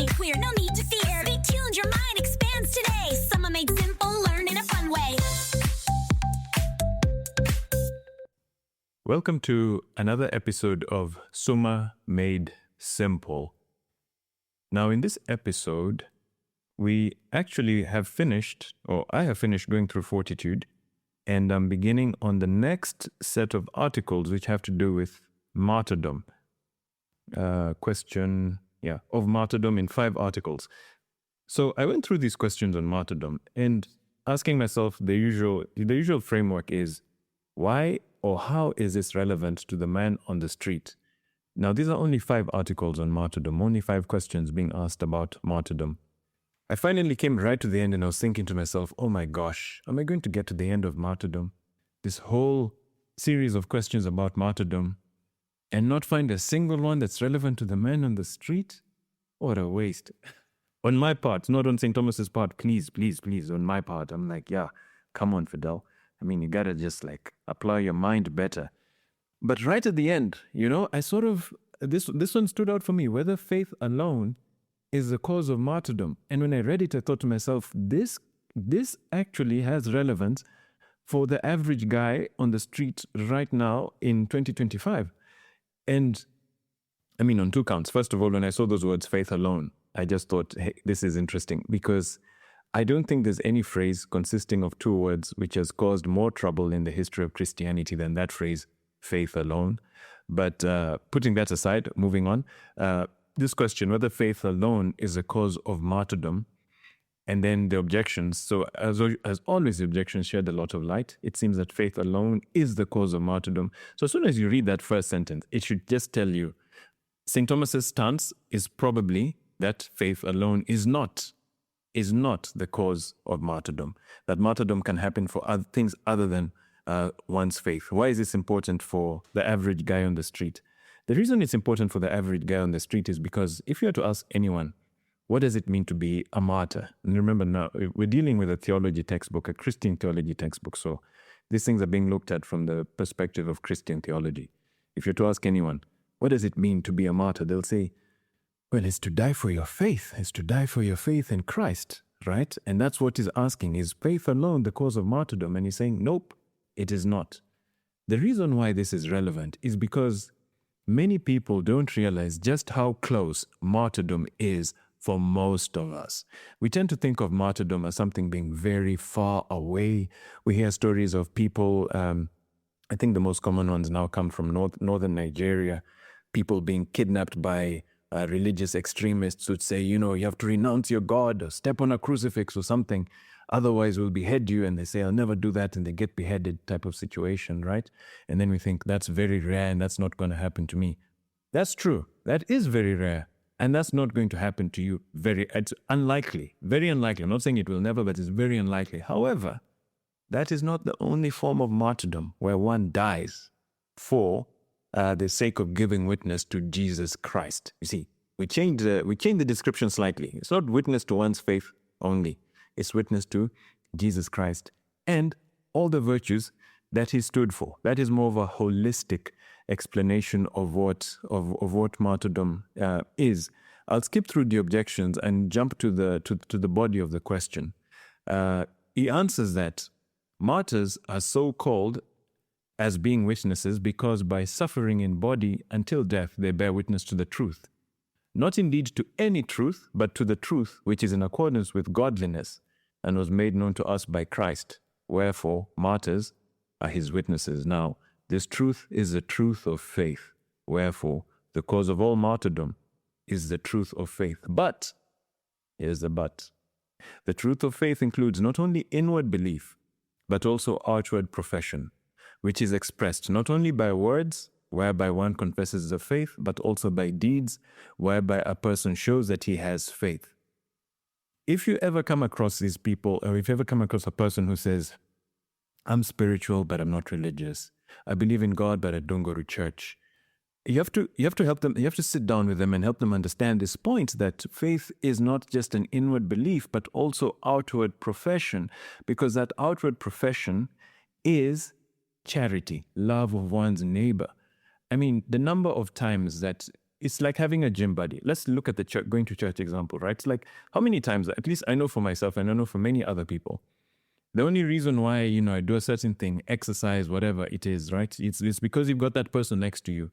made queer, no need to fear. Be tuned, your mind expands today. Summa made simple, learn in a fun way. Welcome to another episode of Summa Made Simple. Now, in this episode, we actually have finished, or I have finished going through Fortitude, and I'm beginning on the next set of articles which have to do with martyrdom. Of martyrdom in 5 articles. So I went through these questions on martyrdom and asking myself the usual framework is, why or how is this relevant to the man on the street? Now, these are only 5 articles on martyrdom, only 5 questions being asked about martyrdom. I finally came right to the end and I was thinking to myself, oh my gosh, am I going to get to the end of martyrdom? This whole series of questions about martyrdom and not find a single one that's relevant to the man on the street? What a waste. On my part, not on St. Thomas's part, please, on my part, I'm like, yeah, come on, Fidel. I mean, you gotta just apply your mind better. But right at the end, I sort of, this one stood out for me, whether faith alone is the cause of martyrdom. And when I read it, I thought to myself, this actually has relevance for the average guy on the street right now in 2025. And I mean, on 2 counts. First of all, when I saw those words, faith alone, I just thought, hey, this is interesting because I don't think there's any phrase consisting of 2 words which has caused more trouble in the history of Christianity than that phrase, faith alone. But putting that aside, moving on, this question, whether faith alone is a cause of martyrdom, and then the objections. So as always, the objections shed a lot of light. It seems that faith alone is the cause of martyrdom. So as soon as you read that first sentence, it should just tell you, St. Thomas's stance is probably that faith alone is not the cause of martyrdom. That martyrdom can happen for other things other than one's faith. Why is this important for the average guy on the street? The reason it's important for the average guy on the street is because if you were to ask anyone, what does it mean to be a martyr? And remember now, we're dealing with a theology textbook, a Christian theology textbook. So these things are being looked at from the perspective of Christian theology. If you're to ask anyone, what does it mean to be a martyr? They'll say, well, it's to die for your faith. It's to die for your faith in Christ, right? And that's what he's asking. Is faith alone the cause of martyrdom? And he's saying, nope, it is not. The reason why this is relevant is because many people don't realize just how close martyrdom is for most of us. We tend to think of martyrdom as something being very far away. We hear stories of people, I think the most common ones now come from northern Nigeria, people being kidnapped by religious extremists who'd say, you have to renounce your God or step on a crucifix or something, otherwise we'll behead you. And they say, I'll never do that. And they get beheaded type of situation, right? And then we think that's very rare and that's not going to happen to me. That's true. That is very rare. And that's not going to happen to you. It's unlikely, very unlikely. I'm not saying it will never, but it's very unlikely. However, that is not the only form of martyrdom where one dies for the sake of giving witness to Jesus Christ. You see, we changed the description slightly. It's not witness to one's faith only. It's witness to Jesus Christ and all the virtues that he stood for. That is more of a holistic explanation of what martyrdom is. I'll skip through the objections and jump to the body of the question. He answers that martyrs are so called as being witnesses because by suffering in body until death they bear witness to the truth. Not indeed to any truth, but to the truth which is in accordance with godliness and was made known to us by Christ. Wherefore, martyrs are his witnesses. Now, this truth is the truth of faith. Wherefore, the cause of all martyrdom is the truth of faith. But, here's the but, the truth of faith includes not only inward belief, but also outward profession, which is expressed not only by words, whereby one confesses the faith, but also by deeds, whereby a person shows that he has faith. If you ever come across these people, or if you ever come across a person who says, I'm spiritual, but I'm not religious. I believe in God, but I don't go to church. You have to help them. You have to sit down with them and help them understand this point that faith is not just an inward belief, but also outward profession, because that outward profession is charity, love of one's neighbor. I mean, the number of times that it's like having a gym buddy. Let's look at the going to church example, right? It's like how many times, at least I know for myself and I know for many other people, the only reason why, I do a certain thing, exercise, whatever it is, right? It's because you've got that person next to you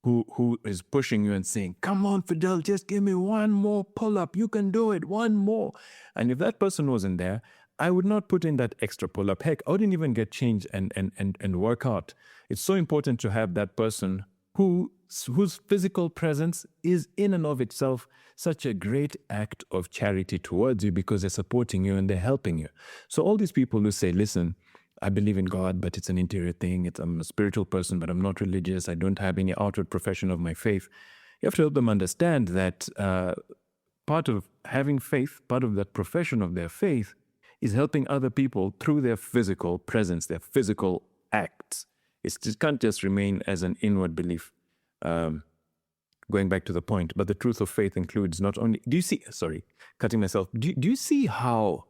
who is pushing you and saying, come on, Fidel, just give me one more pull-up. You can do it, one more. And if that person wasn't there, I would not put in that extra pull-up. Heck, I wouldn't even get changed and work out. It's so important to have that person whose physical presence is in and of itself such a great act of charity towards you because they're supporting you and they're helping you. So all these people who say, listen, I believe in God, but it's an interior thing. I'm a spiritual person, but I'm not religious. I don't have any outward profession of my faith. You have to help them understand that part of having faith, part of that profession of their faith is helping other people through their physical presence, their physical acts. It can't just remain as an inward belief. Going back to the point, but the truth of faith includes not only, do you see how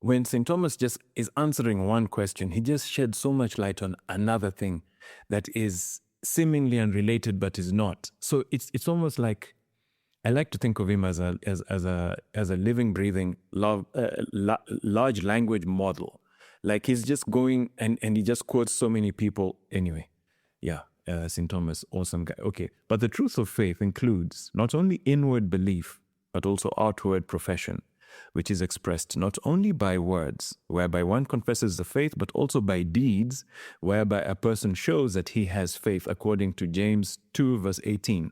when St. Thomas just is answering one question, he just sheds so much light on another thing that is seemingly unrelated but is not. So it's almost like, I like to think of him as a living, breathing, large language model. Like he's just going and he just quotes so many people. Anyway, yeah, St. Thomas, awesome guy. Okay, but the truth of faith includes not only inward belief, but also outward profession, which is expressed not only by words, whereby one confesses the faith, but also by deeds, whereby a person shows that he has faith, according to James 2, verse 18,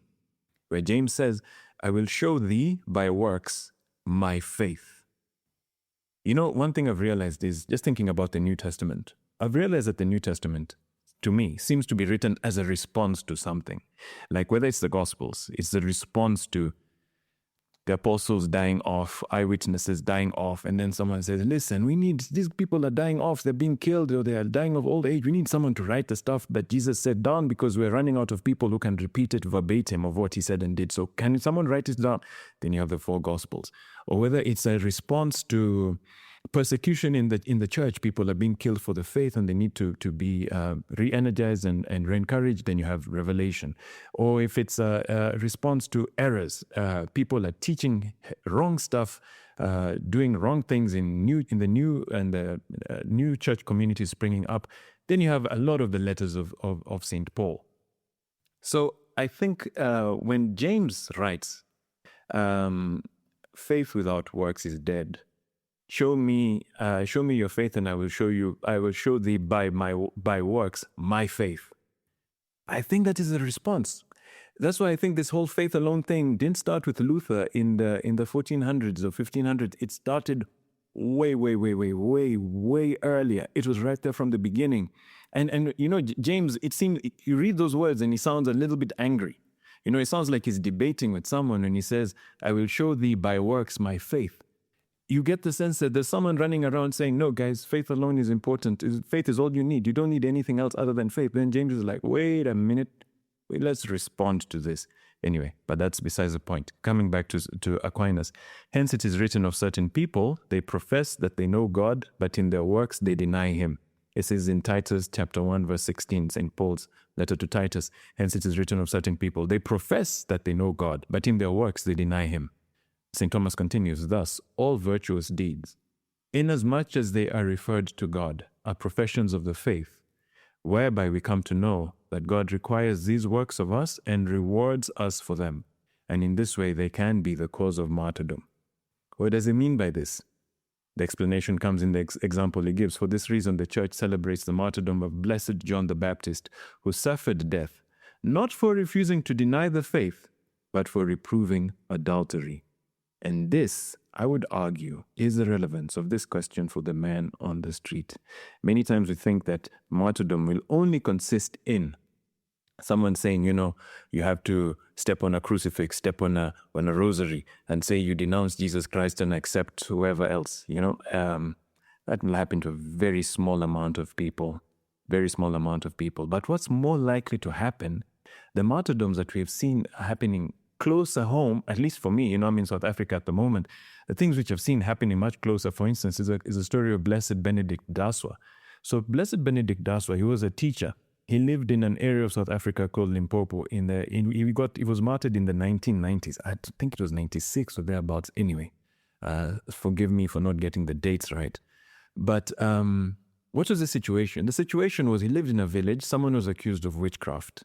where James says, I will show thee by works my faith. One thing I've realized is, just thinking about the New Testament, I've realized that the New Testament, to me, seems to be written as a response to something. Like whether it's the Gospels, it's the response to the apostles dying off, eyewitnesses dying off, and then someone says, listen, these people are dying off, they're being killed, or they are dying of old age. We need someone to write the stuff that Jesus said down because we're running out of people who can repeat it verbatim of what he said and did. So can someone write it down? Then you have the 4 Gospels. Or whether it's a response to persecution in the church, people are being killed for the faith and they need to be re-energized and re-encouraged, then you have Revelation. Or if it's a response to errors, people are teaching wrong stuff, doing wrong things in the new church communities springing up, then you have a lot of the letters of St. Paul. So I think when James writes, faith without works is dead. Show me your faith, and I will show thee by works my faith. I think that is a response. That's why I think this whole faith alone thing didn't start with Luther in the 1400s or 1500s. It started way earlier. It was right there from the beginning. And James, it seems, you read those words and he sounds a little bit angry. It sounds like he's debating with someone when he says, I will show thee by works my faith. You get the sense that there's someone running around saying, no, guys, faith alone is important. Faith is all you need. You don't need anything else other than faith. Then James is like, wait a minute. Let's respond to this. Anyway, but that's besides the point. Coming back to Aquinas. Hence it is written of certain people, they profess that they know God, but in their works they deny him. It says in Titus chapter 1, verse 16, St. Paul's letter to Titus. Hence it is written of certain people, they profess that they know God, but in their works they deny him. St. Thomas continues, thus, all virtuous deeds, inasmuch as they are referred to God, are professions of the faith, whereby we come to know that God requires these works of us and rewards us for them, and in this way they can be the cause of martyrdom. What does he mean by this? The explanation comes in the example he gives. For this reason, the Church celebrates the martyrdom of Blessed John the Baptist, who suffered death, not for refusing to deny the faith, but for reproving adultery. And this, I would argue, is the relevance of this question for the man on the street. Many times we think that martyrdom will only consist in someone saying, you have to step on a crucifix, step on a rosary, and say you denounce Jesus Christ and accept whoever else. That will happen to a very small amount of people, But what's more likely to happen, the martyrdoms that we have seen happening closer home, at least for me, I'm in South Africa at the moment, the things which I've seen happening much closer, for instance, is a story of Blessed Benedict Daswa. So Blessed Benedict Daswa, he was a teacher He lived in an area of South Africa called Limpopo. He was martyred in the 1990s. I think it was 96 or thereabouts. Anyway, forgive me for not getting the dates right. But what was the situation? The situation was he lived in a village. Someone was accused of witchcraft.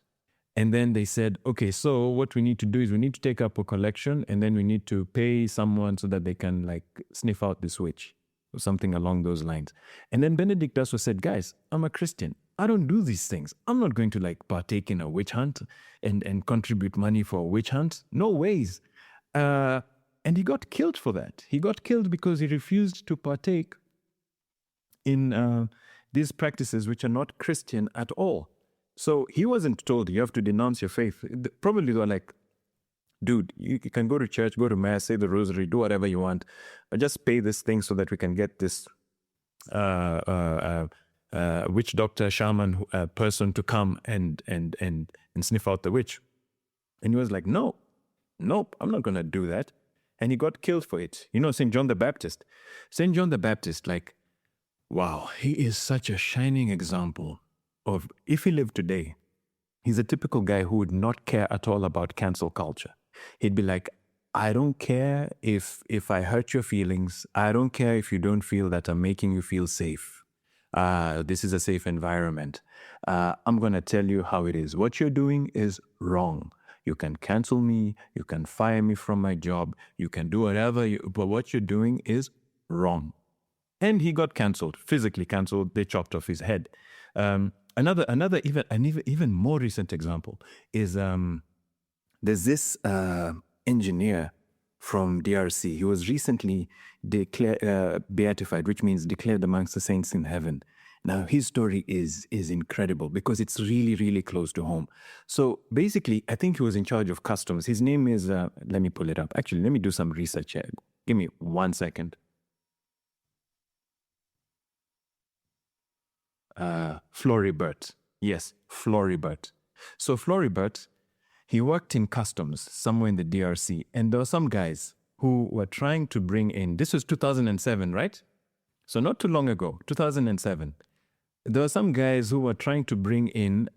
And then they said, okay, so what we need to do is we need to take up a collection and then we need to pay someone so that they can like sniff out this witch or something along those lines. And then Benedict also said, guys, I'm a Christian. I don't do these things. I'm not going to like partake in a witch hunt and contribute money for a witch hunt. No ways. And he got killed for that. He got killed because he refused to partake in these practices which are not Christian at all. So he wasn't told you have to denounce your faith. Probably they were like, dude, you can go to church, go to mass, say the rosary, do whatever you want, but just pay this thing so that we can get this witch doctor, shaman person to come and sniff out the witch. And he was like, nope, I'm not going to do that. And he got killed for it. You know, St. John the Baptist, like, wow, he is such a shining example of, if he lived today, he's a typical guy who would not care at all about cancel culture. He'd be like, I don't care if I hurt your feelings. I don't care if you don't feel that I'm making you feel safe. This is a safe environment. I'm going to tell you how it is. What you're doing is wrong. You can cancel me. You can fire me from my job. You can do whatever, but what you're doing is wrong. And he got cancelled, physically cancelled. They chopped off his head. Another even more recent example is there's this engineer from DRC. He was recently declared beatified, which means declared amongst the saints in heaven. Now, his story is incredible because it's really, really close to home. So basically, I think he was in charge of customs. His name is, let me pull it up. Actually, let me do some research here. Give me 1 second. Floribert. Yes, Floribert. So Floribert, he worked in customs somewhere in the DRC, and there were some guys who were trying to bring in, this was 2007, right? So not too long ago, 2007. There were some guys who were trying to bring in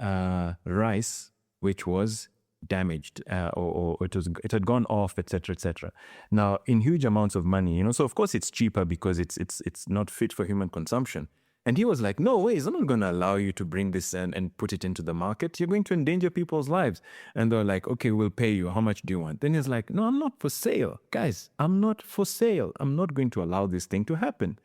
rice, which was damaged or it had gone off, etc., etc. Now, in huge amounts of money, so of course it's cheaper because it's not fit for human consumption. And he was like, no ways, I'm not going to allow you to bring this and put it into the market. You're going to endanger people's lives. And they're like, okay, we'll pay you. How much do you want? Then he's like, no, I'm not for sale. Guys, I'm not for sale. I'm not going to allow this thing to happen.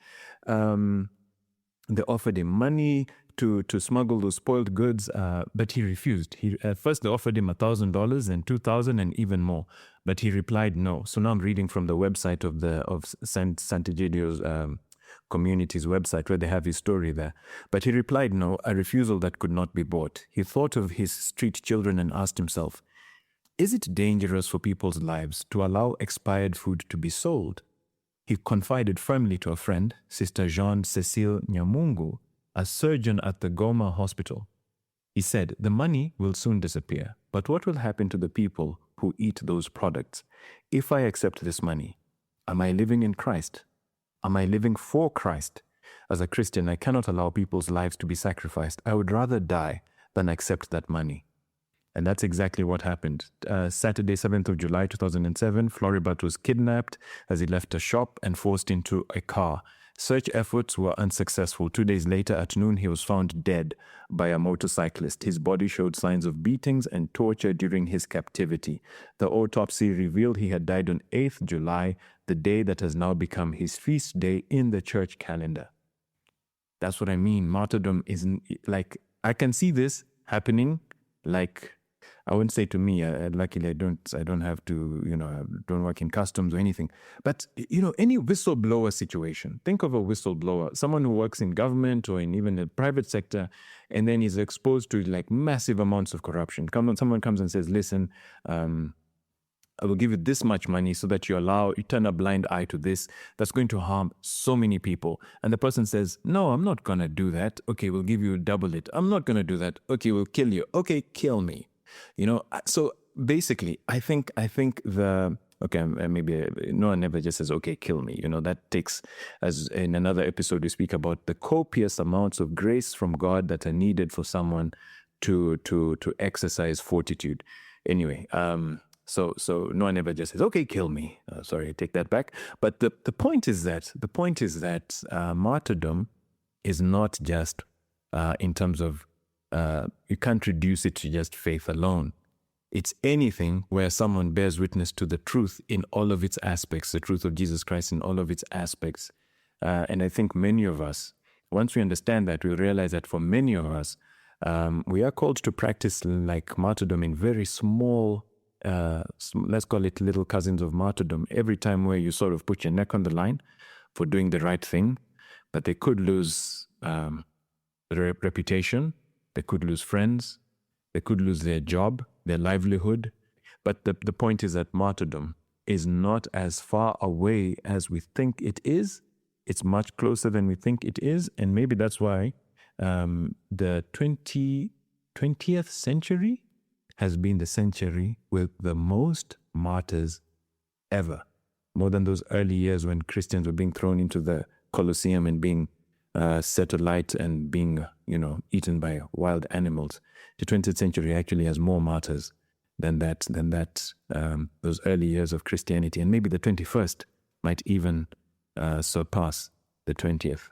They offered him money to smuggle those spoiled goods, but he refused. First, they offered him $1,000 and $2,000 and even more. But he replied no. So now I'm reading from the website of Sant'Egidio's community's website where they have his story there. But he replied no, a refusal that could not be bought. He thought of his street children and asked himself, is it dangerous for people's lives to allow expired food to be sold? He confided firmly to a friend, Sister Jean-Cécile Nyamungu, a surgeon at the Goma hospital. He said, the money will soon disappear, but what will happen to the people who eat those products? If I accept this money, am I living in Christ? Am I living for Christ? As a Christian, I cannot allow people's lives to be sacrificed. I would rather die than accept that money. And that's exactly what happened. Saturday, 7th of July, 2007, Floribert was kidnapped as he left a shop and forced into a car. Search efforts were unsuccessful. 2 days later at noon, he was found dead by a motorcyclist. His body showed signs of beatings and torture during his captivity. The autopsy revealed he had died on 8th July, the day that has now become his feast day in the church calendar. That's what I mean. Martyrdom isn't like, I can see this happening, like, I wouldn't say to me, luckily I don't have to, I don't work in customs or anything. But, any whistleblower situation, think of a whistleblower, someone who works in government or in even the private sector, and then is exposed to like massive amounts of corruption. Someone comes and says, listen, I will give you this much money so that you turn a blind eye to this. That's going to harm so many people. And the person says, no, I'm not going to do that. Okay, we'll give you double it. I'm not going to do that. Okay, we'll kill you. Okay, kill me. So basically, I think maybe no one ever just says, okay, kill me. That takes, as in another episode, we speak about the copious amounts of grace from God that are needed for someone to exercise fortitude. Anyway, so no one ever just says, "Okay, kill me." Sorry, I take that back. But the point is that martyrdom is not just in terms of you can't reduce it to just faith alone. It's anything where someone bears witness to the truth in all of its aspects, the truth of Jesus Christ in all of its aspects. And I think many of us, once we understand that, we realize that for many of us, we are called to practice like martyrdom in very small, let's call it little cousins of martyrdom, every time where you sort of put your neck on the line for doing the right thing, but they could lose their reputation, they could lose friends, they could lose their job, their livelihood. But the point is that martyrdom is not as far away as we think it is. It's much closer than we think it is. And maybe that's why the 20th century has been the century with the most martyrs ever. More than those early years when Christians were being thrown into the Colosseum and being set alight and being, eaten by wild animals. The 20th century actually has more martyrs than those early years of Christianity. And maybe the 21st might even surpass the 20th.